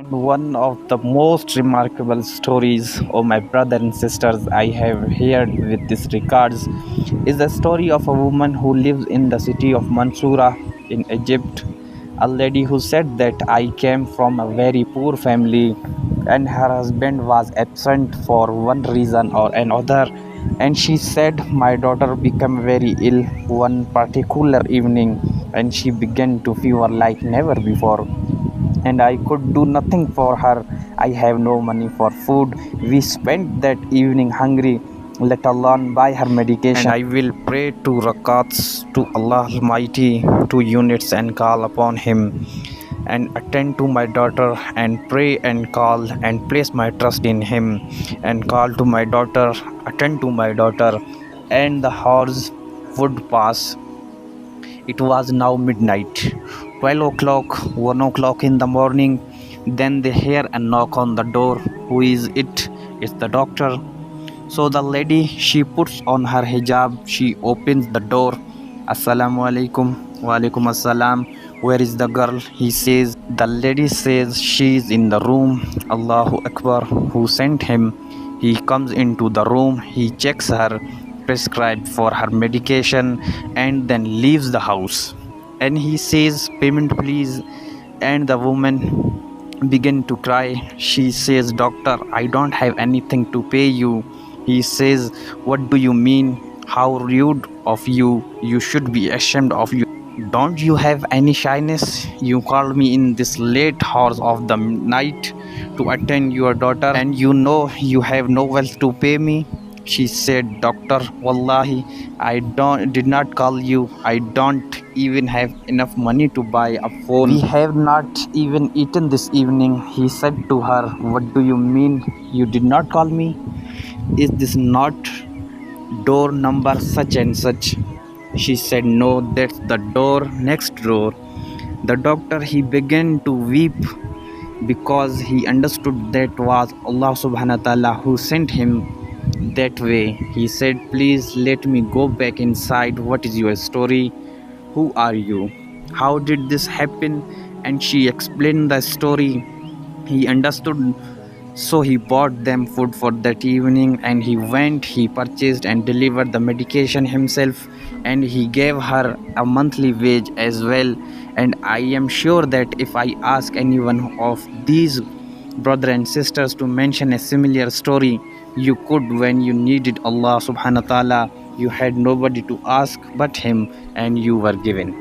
One of the most remarkable stories of my brother and sisters I have heard with this regards is the story of a woman who lives in the city of Mansoura in Egypt. A lady who said that I came from a very poor family and her husband was absent for one reason or another, and she said my daughter became very ill one particular evening and she began to fever like never before, and I could do nothing for her. I have no money for food. We spent that evening hungry, let alone buy her medication. And I will pray 2 rakats to Allah Almighty, 2 units, and call upon Him and attend to my daughter and pray and call and place my trust in Him and call to my daughter, attend to my daughter, and the hours would pass. It was now midnight, 12 o'clock, 1 o'clock in the morning. Then they hear a knock on the door. Who is it? It's the doctor. So the lady, she puts on her hijab, she opens the door. Assalamu alaikum. Wa alaikum assalam. Where is the girl? He says. The lady says she is in the room. Allahu Akbar. Who sent him? He comes into the room, he checks her, prescribed for her medication, and then leaves the house. And he says, payment please. And the woman began to cry. She says, doctor, I don't have anything to pay you. He says, what do you mean? How rude of you. You should be ashamed of you. Don't you have any shyness? You called me in this late hours of the night to attend your daughter, and you know you have no wealth to pay me. She said, doctor, wallahi, I did not call you. I don't even have enough money to buy a phone. We have not even eaten this evening. He said to her, what do you mean you did not call me? Is this not door number such and such? She said, no, that's the door next door. The doctor, he began to weep because he understood that was Allah subhanahu wa ta'ala who sent him that way. He said, please let me go back inside. What is your story? Who are you? How did this happen? And she explained the story. He understood. So he bought them food for that evening, and he went, he purchased and delivered the medication himself, and he gave her a monthly wage as well. And I am sure that if I ask anyone of these brothers and sisters to mention a similar story, you could. When you needed Allah subhanahu wa ta'ala, you had nobody to ask but Him, and you were given.